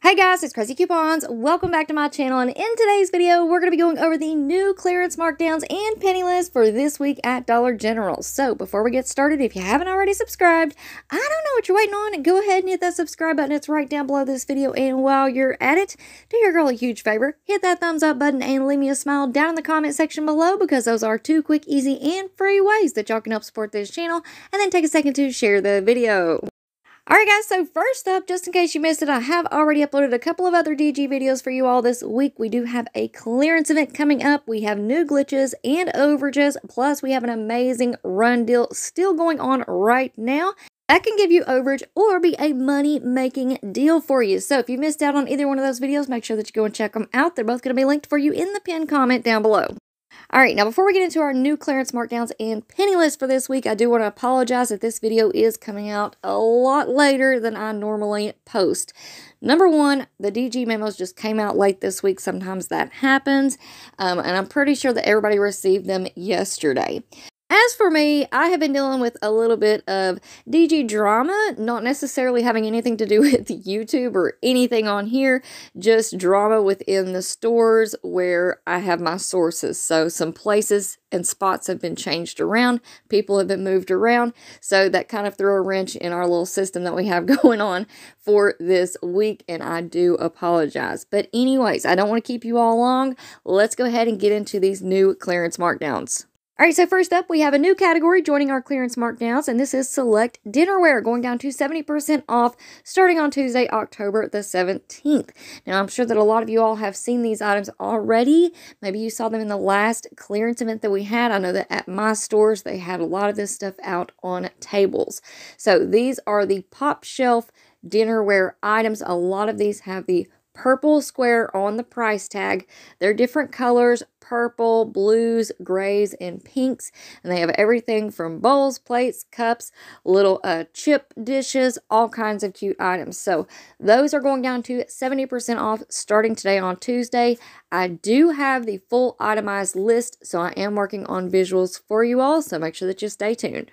Hey guys, it's Craz-E Coupons. Welcome back to my channel, and in today's video, we're going to be going over the new clearance markdowns and penny list for this week at Dollar General. So before we get started, if you haven't already subscribed, I don't know what you're waiting on. Go ahead and hit that subscribe button. It's right down below this video, and while you're at it, do your girl a huge favor. Hit that thumbs up button and leave me a smile down in the comment section below, because those are two quick, easy, and free ways that y'all can help support this channel, and then take a second to share the video. Alright guys, so first up, just in case you missed it, I have already uploaded a couple of other DG videos for you all this week. We do have a clearance event coming up. We have new glitches and overages, plus we have an amazing run deal still going on right now. That can give you overage or be a money-making deal for you. So if you missed out on either one of those videos, make sure that you go and check them out. They're both going to be linked for you in the pinned comment down below. Alright, now before we get into our new clearance markdowns and penny list for this week, I do want to apologize that this video is coming out a lot later than I normally post. Number one, the DG memos just came out late this week. Sometimes that happens, and I'm pretty sure that everybody received them yesterday. As for me, I have been dealing with a little bit of DG drama, not necessarily having anything to do with YouTube or anything on here, just drama within the stores where I have my sources. So some places and spots have been changed around, people have been moved around, so that kind of threw a wrench in our little system that we have going on for this week, and I do apologize. But anyways, I don't want to keep you all long. Let's go ahead and get into these new clearance markdowns. Alright, so first up, we have a new category joining our clearance markdowns, and this is select dinnerware, going down to 70% off starting on Tuesday, October the 17th. Now, I'm sure that a lot of you all have seen these items already. Maybe you saw them in the last clearance event that we had. I know that at my stores, they had a lot of this stuff out on tables. So these are the pop shelf dinnerware items. A lot of these have the purple square on the price tag. They're different colors: purple, blues, grays, and pinks. And they have everything from bowls, plates, cups, little chip dishes, all kinds of cute items. So those are going down to 70% off starting today on Tuesday. I do have the full itemized list, so I am working on visuals for you all, so make sure that you stay tuned.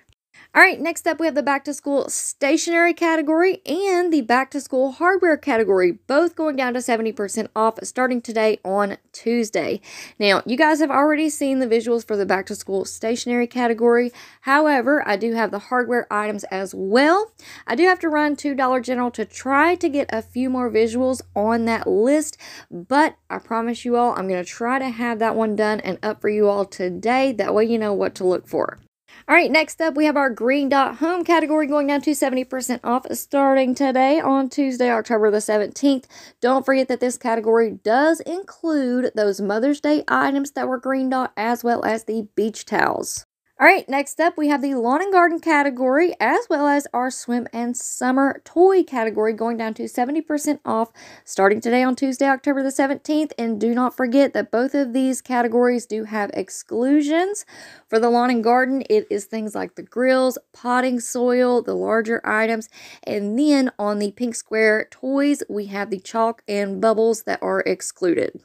Alright, next up we have the back to school stationery category and the back to school hardware category, both going down to 70% off starting today on Tuesday. Now, you guys have already seen the visuals for the back to school stationery category. However, I do have the hardware items as well. I do have to run to Dollar General to try to get a few more visuals on that list, but I promise you all I'm going to try to have that one done and up for you all today. That way you know what to look for. Alright, next up we have our green dot home category going down to 70% off starting today on Tuesday, October the 17th. Don't forget that this category does include those Mother's Day items that were green dot, as well as the beach towels. Alright, next up we have the lawn and garden category, as well as our swim and summer toy category going down to 70% off starting today on Tuesday, October the 17th. And do not forget that both of these categories do have exclusions. For the lawn and garden, it is things like the grills, potting soil, the larger items. And then on the pink square toys, we have the chalk and bubbles that are excluded.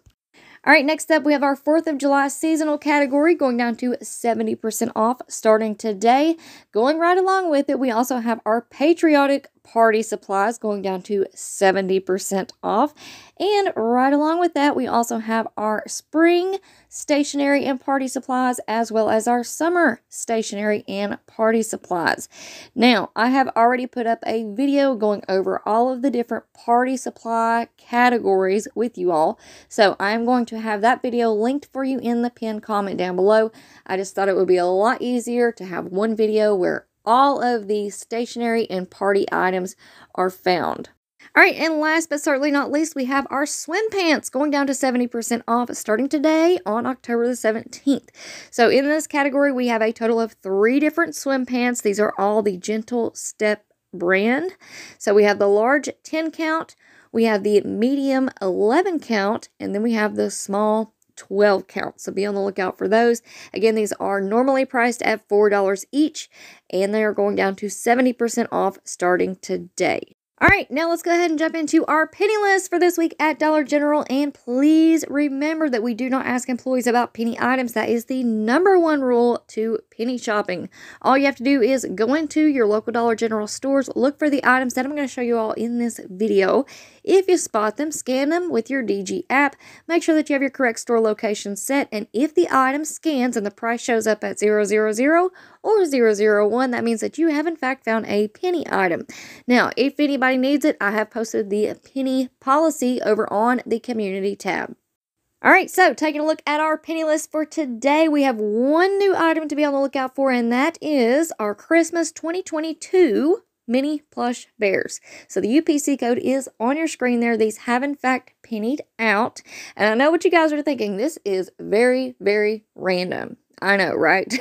Alright, next up we have our 4th of July seasonal category going down to 70% off starting today. Going right along with it, we also have our patriotic party supplies going down to 70% off. And right along with that, we also have our spring stationery and party supplies, as well as our summer stationery and party supplies. Now, I have already put up a video going over all of the different party supply categories with you all. So I'm going to have that video linked for you in the pinned comment down below. I just thought it would be a lot easier to have one video where all of the stationery and party items are found. Alright, and last but certainly not least, we have our swim pants going down to 70% off starting today on October the 17th. So in this category, we have a total of 3 different swim pants. These are all the Gentle Step brand. So we have the large 10 count, we have the medium 11 count, and then we have the small 12 count. So be on the lookout for those. Again, these are normally priced at $4 each, and they are going down to 70% off starting today. Alright, now let's go ahead and jump into our penny list for this week at Dollar General. And please remember that we do not ask employees about penny items. That is the #1 rule to penny shopping. All you have to do is go into your local Dollar General stores, look for the items that I'm going to show you all in this video. If you spot them, scan them with your DG app. Make sure that you have your correct store location set, and if the item scans and the price shows up at 000 or 001, that means that you have in fact found a penny item. Now, if anybody needs it, I have posted the penny policy over on the community tab. Alright, so taking a look at our penny list for today, we have one new item to be on the lookout for, and that is our Christmas 2022 mini plush bears. So the UPC code is on your screen there. These have in fact pennied out, and I know what you guys are thinking. This is very, very random. I know, right?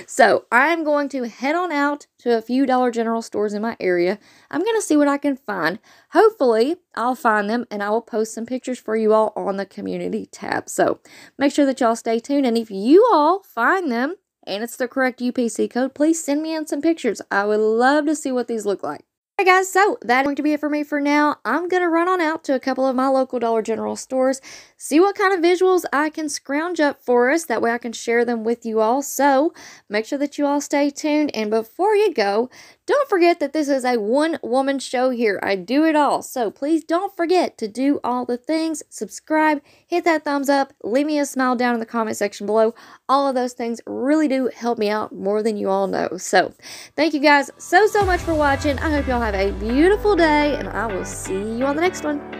So I'm going to head on out to a few Dollar General stores in my area. I'm going to see what I can find. Hopefully, I'll find them and I will post some pictures for you all on the community tab. So make sure that y'all stay tuned. And if you all find them and it's the correct UPC code, please send me in some pictures. I would love to see what these look like. Alright guys, so that's going to be it for me for now. I'm going to run on out to a couple of my local Dollar General stores, see what kind of visuals I can scrounge up for us. That way I can share them with you all. So make sure that you all stay tuned. And before you go, don't forget that this is a one-woman show here. I do it all. So please don't forget to do all the things. Subscribe, hit that thumbs up, leave me a smile down in the comment section below. All of those things really do help me out more than you all know. So thank you guys so much for watching. I hope y'all have a beautiful day, and I will see you on the next one.